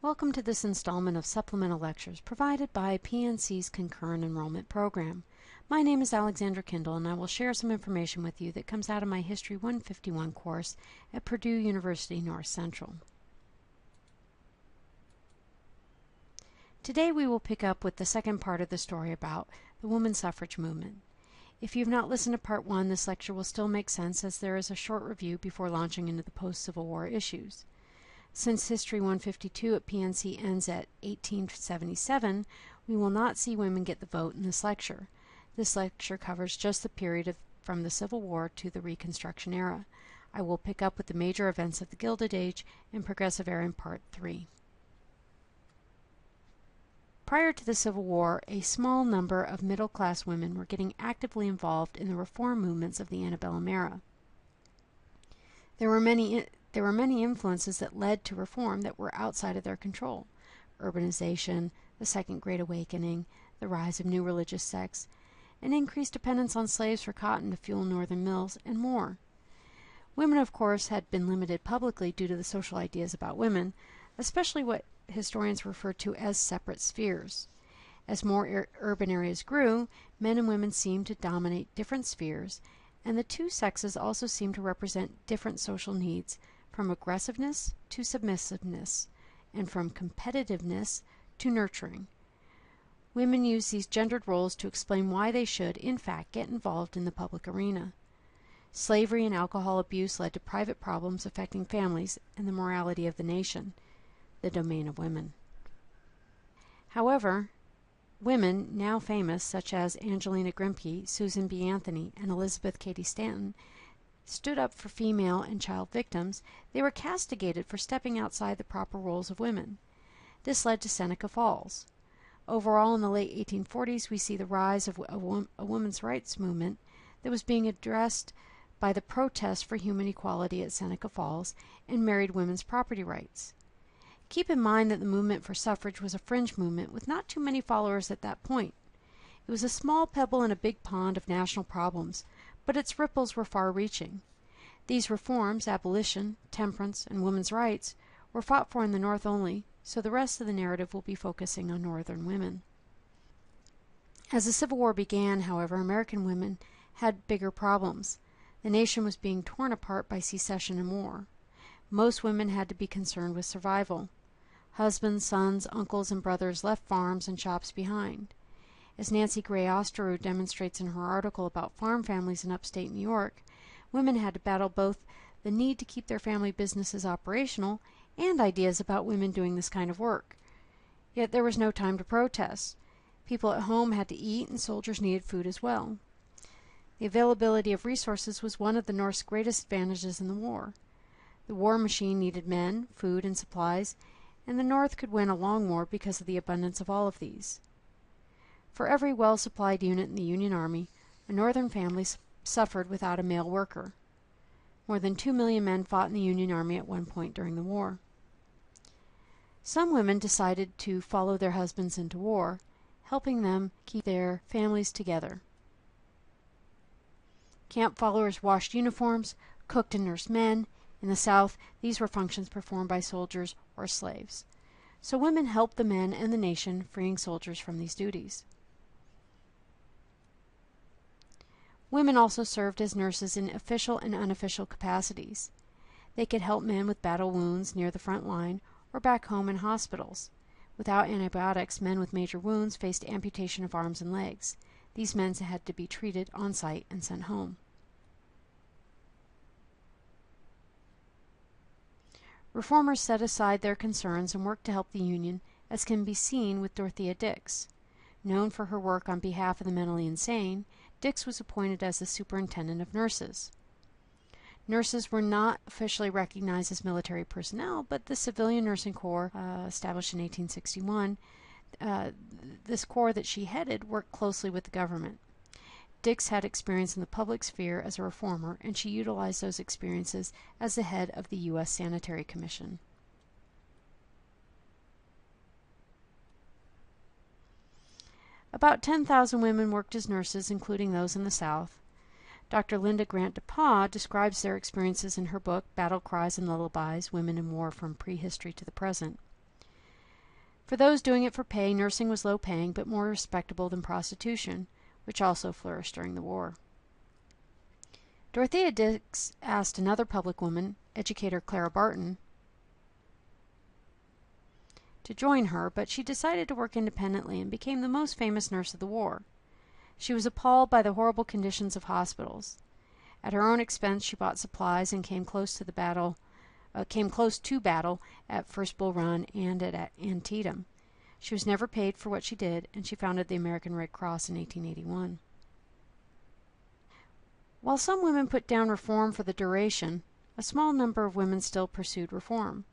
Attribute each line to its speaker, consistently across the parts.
Speaker 1: Welcome to this installment of supplemental lectures provided by PNC's Concurrent Enrollment Program. My name is Alexandra Kindle, and I will share some information with you that comes out of my History 151 course at Purdue University North Central. Today we will pick up with the second part of the story about the women's suffrage movement. If you've not listened to Part 1, this lecture will still make sense as there is a short review before launching into the post-Civil War issues. Since History 152 at PNC ends at 1877, we will not see women get the vote in this lecture. This lecture covers just the period from the Civil War to the Reconstruction era. I will pick up with the major events of the Gilded Age and Progressive Era in Part 3. Prior to the Civil War, a small number of middle-class women were getting actively involved in the reform movements of the antebellum era. There were many influences that led to reform that were outside of their control: urbanization, the Second Great Awakening, the rise of new religious sects, an increased dependence on slaves for cotton to fuel northern mills, and more. Women, of course, had been limited publicly due to the social ideas about women, especially what historians refer to as separate spheres. As more urban areas grew, men and women seemed to dominate different spheres, and the two sexes also seemed to represent different social needs, from aggressiveness to submissiveness, and from competitiveness to nurturing. Women use these gendered roles to explain why they should, in fact, get involved in the public arena. Slavery and alcohol abuse led to private problems affecting families and the morality of the nation, the domain of women. However, women, now famous, such as Angelina Grimke, Susan B. Anthony, and Elizabeth Cady Stanton, stood up for female and child victims. They were castigated for stepping outside the proper roles of women. This led to Seneca Falls. Overall, in the late 1840s, we see the rise of a women's rights movement that was being addressed by the protest for human equality at Seneca Falls and married women's property rights. Keep in mind that the movement for suffrage was a fringe movement with not too many followers at that point. It was a small pebble in a big pond of national problems, but its ripples were far-reaching. These reforms, abolition, temperance, and women's rights, were fought for in the North only, so the rest of the narrative will be focusing on Northern women. As the Civil War began, however, American women had bigger problems. The nation was being torn apart by secession and war. Most women had to be concerned with survival. Husbands, sons, uncles, and brothers left farms and shops behind. As Nancy Gray Osterow demonstrates in her article about farm families in upstate New York, women had to battle both the need to keep their family businesses operational and ideas about women doing this kind of work. Yet there was no time to protest. People at home had to eat, and soldiers needed food as well. The availability of resources was one of the North's greatest advantages in the war. The war machine needed men, food, and supplies, and the North could win a long war because of the abundance of all of these. For every well-supplied unit in the Union Army, a Northern family suffered without a male worker. More than 2 million men fought in the Union Army at one point during the war. Some women decided to follow their husbands into war, helping them keep their families together. Camp followers washed uniforms, cooked and nursed men. In the South, these were functions performed by soldiers or slaves. So women helped the men and the nation, freeing soldiers from these duties. Women also served as nurses in official and unofficial capacities. They could help men with battle wounds near the front line or back home in hospitals. Without antibiotics, men with major wounds faced amputation of arms and legs. These men had to be treated on site and sent home. Reformers set aside their concerns and worked to help the Union, as can be seen with Dorothea Dix. Known for her work on behalf of the mentally insane, Dix was appointed as the superintendent of nurses. Nurses were not officially recognized as military personnel, but the Civilian Nursing Corps, established in 1861, this corps that she headed worked closely with the government. Dix had experience in the public sphere as a reformer, and she utilized those experiences as the head of the U.S. Sanitary Commission. About 10,000 women worked as nurses, including those in the South. Dr. Linda Grant DePauw describes their experiences in her book, Battle Cries and Lullabies, Women in War from Prehistory to the Present. For those doing it for pay, nursing was low paying but more respectable than prostitution, which also flourished during the war. Dorothea Dix asked another public woman, educator Clara Barton, to join her, but she decided to work independently and became the most famous nurse of the war. She was appalled by the horrible conditions of hospitals. At her own expense, she bought supplies and came close to battle at First Bull Run and at Antietam. She was never paid for what she did, and she founded the American Red Cross in 1881. While some women put down reform for the duration, a small number of women still pursued reform.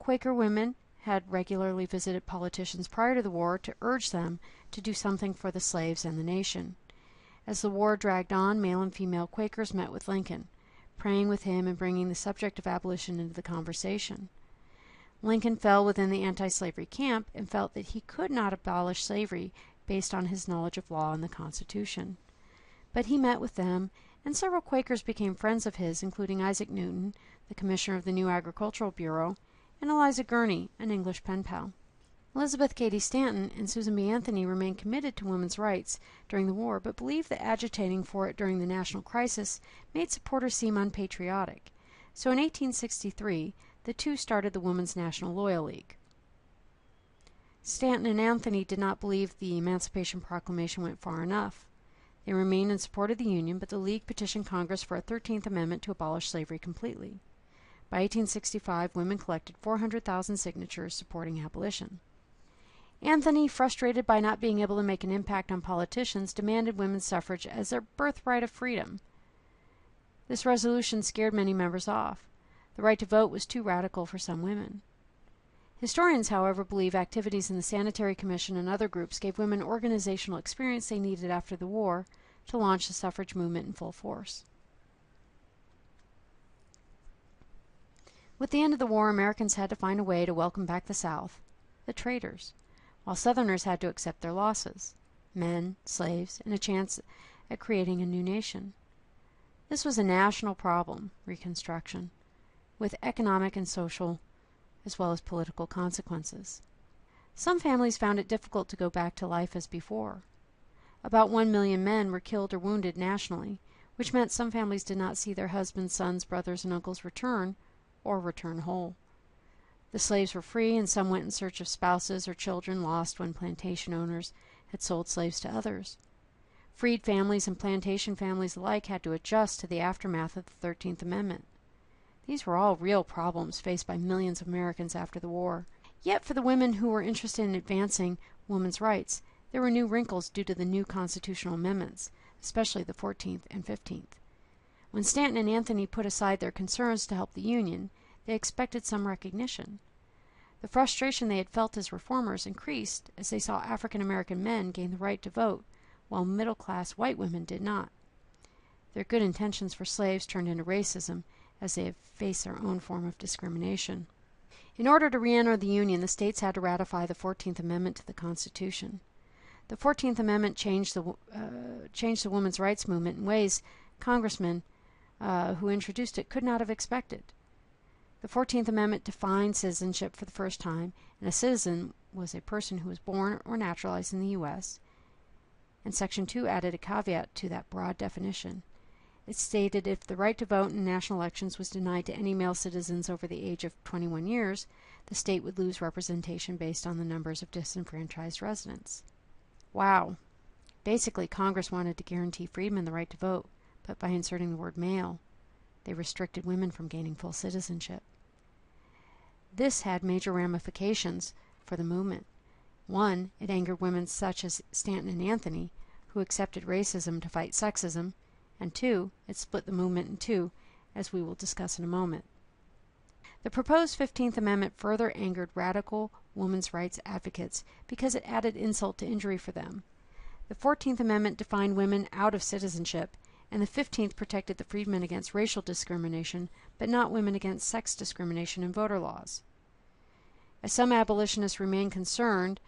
Speaker 1: Quaker women had regularly visited politicians prior to the war to urge them to do something for the slaves and the nation. As the war dragged on, male and female Quakers met with Lincoln, praying with him and bringing the subject of abolition into the conversation. Lincoln fell within the anti-slavery camp and felt that he could not abolish slavery based on his knowledge of law and the Constitution. But he met with them, and several Quakers became friends of his, including Isaac Newton, the commissioner of the new Agricultural Bureau, and Eliza Gurney, an English pen pal. Elizabeth Cady Stanton and Susan B. Anthony remained committed to women's rights during the war, but believed that agitating for it during the national crisis made supporters seem unpatriotic. So in 1863, the two started the Women's National Loyal League. Stanton and Anthony did not believe the Emancipation Proclamation went far enough. They remained in support of the Union, but the League petitioned Congress for a 13th Amendment to abolish slavery completely. By 1865, women collected 400,000 signatures supporting abolition. Anthony, frustrated by not being able to make an impact on politicians, demanded women's suffrage as their birthright of freedom. This resolution scared many members off. The right to vote was too radical for some women. Historians, however, believe activities in the Sanitary Commission and other groups gave women organizational experience they needed after the war to launch the suffrage movement in full force. With the end of the war, Americans had to find a way to welcome back the South, the traitors, while Southerners had to accept their losses, men, slaves, and a chance at creating a new nation. This was a national problem, Reconstruction, with economic and social as well as political consequences. Some families found it difficult to go back to life as before. About 1 million men were killed or wounded nationally, which meant some families did not see their husbands, sons, brothers, and uncles return or return whole. The slaves were free, and some went in search of spouses or children lost when plantation owners had sold slaves to others. Freed families and plantation families alike had to adjust to the aftermath of the 13th Amendment. These were all real problems faced by millions of Americans after the war. Yet for the women who were interested in advancing women's rights, there were new wrinkles due to the new constitutional amendments, especially the 14th and 15th. When Stanton and Anthony put aside their concerns to help the Union, they expected some recognition. The frustration they had felt as reformers increased as they saw African American men gain the right to vote, while middle-class white women did not. Their good intentions for slaves turned into racism, as they have faced their own form of discrimination. In order to re-enter the Union, the states had to ratify the 14th Amendment to the Constitution. The 14th Amendment changed the women's rights movement in ways congressmen who introduced it could not have expected. The 14th Amendment defined citizenship for the first time, and a citizen was a person who was born or naturalized in the U.S., and Section 2 added a caveat to that broad definition. It stated if the right to vote in national elections was denied to any male citizens over the age of 21 years, the state would lose representation based on the numbers of disenfranchised residents. Wow. Basically, Congress wanted to guarantee freedom and the right to vote, but by inserting the word male, they restricted women from gaining full citizenship. This had major ramifications for the movement. One, it angered women such as Stanton and Anthony, who accepted racism to fight sexism, and two, it split the movement in two, as we will discuss in a moment. The proposed 15th Amendment further angered radical women's rights advocates because it added insult to injury for them. The 14th Amendment defined women out of citizenship, and the 15th protected the freedmen against racial discrimination, but not women against sex discrimination in voter laws. As some abolitionists remained concerned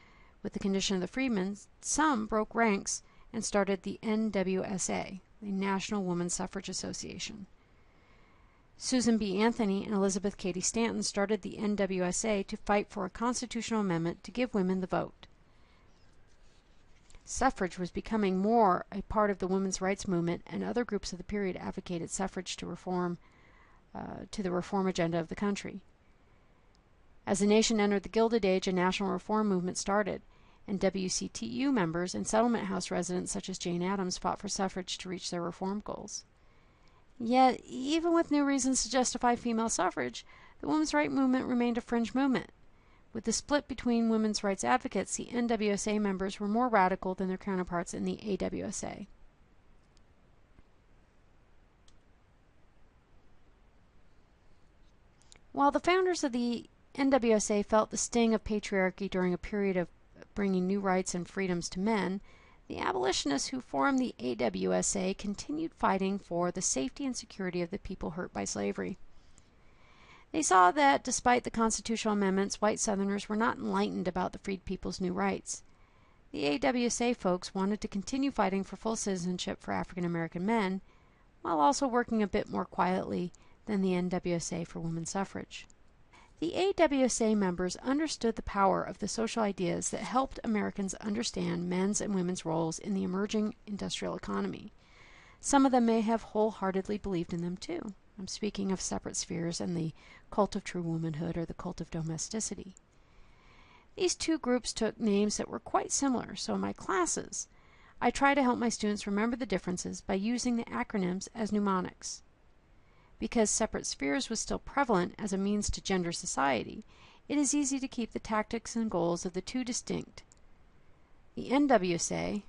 Speaker 1: with the condition of the freedmen, some broke ranks and started the NWSA, the National Women's Suffrage Association. Susan B. Anthony and Elizabeth Cady Stanton started the NWSA to fight for a constitutional amendment to give women the vote. Suffrage was becoming more a part of the women's rights movement, and other groups of the period advocated suffrage to the reform agenda of the country. As the nation entered the Gilded Age, a national reform movement started, and WCTU members and settlement house residents such as Jane Addams fought for suffrage to reach their reform goals. Yet, even with new reasons to justify female suffrage, the women's rights movement remained a fringe movement. With the split between women's rights advocates, the NWSA members were more radical than their counterparts in the AWSA. While the founders of the NWSA felt the sting of patriarchy during a period of bringing new rights and freedoms to men, the abolitionists who formed the AWSA continued fighting for the safety and security of the people hurt by slavery. They saw that, despite the constitutional amendments, white Southerners were not enlightened about the freed people's new rights. The AWSA folks wanted to continue fighting for full citizenship for African American men, while also working a bit more quietly than the NWSA for women's suffrage. The AWSA members understood the power of the social ideas that helped Americans understand men's and women's roles in the emerging industrial economy. Some of them may have wholeheartedly believed in them too. I'm speaking of separate spheres and the cult of true womanhood or the cult of domesticity. These two groups took names that were quite similar, so in my classes, I try to help my students remember the differences by using the acronyms as mnemonics. Because separate spheres was still prevalent as a means to gender society, it is easy to keep the tactics and goals of the two distinct. The NWSA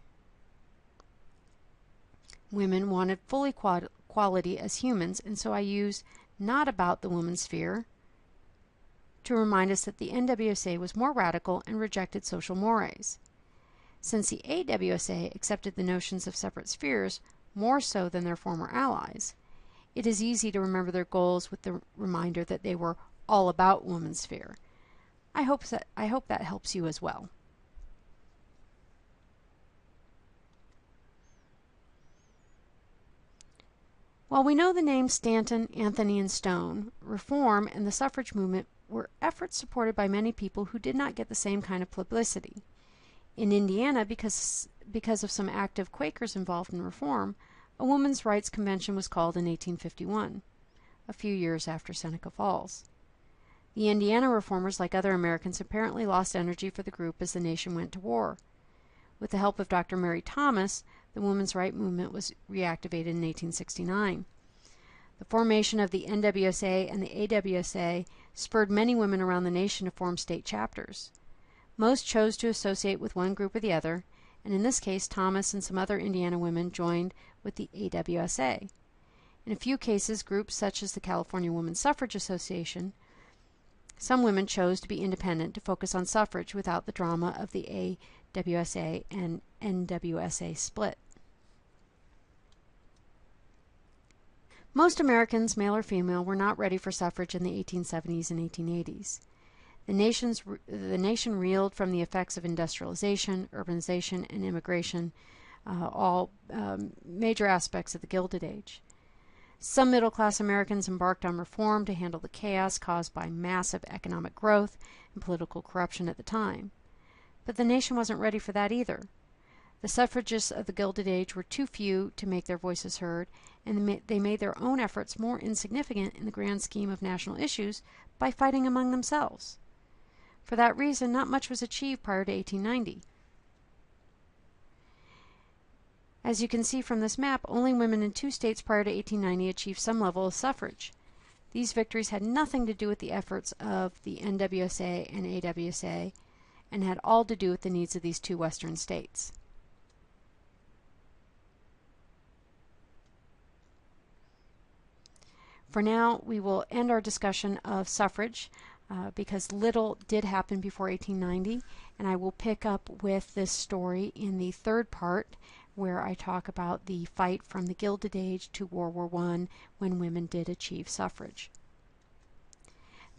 Speaker 1: women wanted full equality as humans, and so I use not about the women's sphere to remind us that the NWSA was more radical and rejected social mores. Since the AWSA accepted the notions of separate spheres more so than their former allies, it is easy to remember their goals with the reminder that they were all about women's sphere. I hope that helps you as well. While we know the names Stanton, Anthony, and Stone, reform and the suffrage movement were efforts supported by many people who did not get the same kind of publicity. In Indiana, because of some active Quakers involved in reform, a women's rights convention was called in 1851, a few years after Seneca Falls. The Indiana reformers, like other Americans, apparently lost energy for the group as the nation went to war. With the help of Dr. Mary Thomas, the women's rights movement was reactivated in 1869. The formation of the NWSA and the AWSA spurred many women around the nation to form state chapters. Most chose to associate with one group or the other, and in this case Thomas and some other Indiana women joined with the AWSA. In a few cases, groups such as the California Women's Suffrage Association, some women chose to be independent to focus on suffrage without the drama of the AWSA and NWSA split. Most Americans, male or female, were not ready for suffrage in the 1870s and 1880s. The nation reeled from the effects of industrialization, urbanization, and immigration, all major aspects of the Gilded Age. Some middle-class Americans embarked on reform to handle the chaos caused by massive economic growth and political corruption at the time. But the nation wasn't ready for that either. The suffragists of the Gilded Age were too few to make their voices heard, and they made their own efforts more insignificant in the grand scheme of national issues by fighting among themselves. For that reason, not much was achieved prior to 1890. As you can see from this map, only women in 2 states prior to 1890 achieved some level of suffrage. These victories had nothing to do with the efforts of the NWSA and AWSA, and had all to do with the needs of these 2 western states. For now, we will end our discussion of suffrage because little did happen before 1890, and I will pick up with this story in the 3rd part, where I talk about the fight from the Gilded Age to World War I when women did achieve suffrage.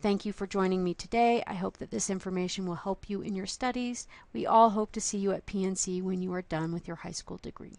Speaker 1: Thank you for joining me today. I hope that this information will help you in your studies. We all hope to see you at PNC when you are done with your high school degree.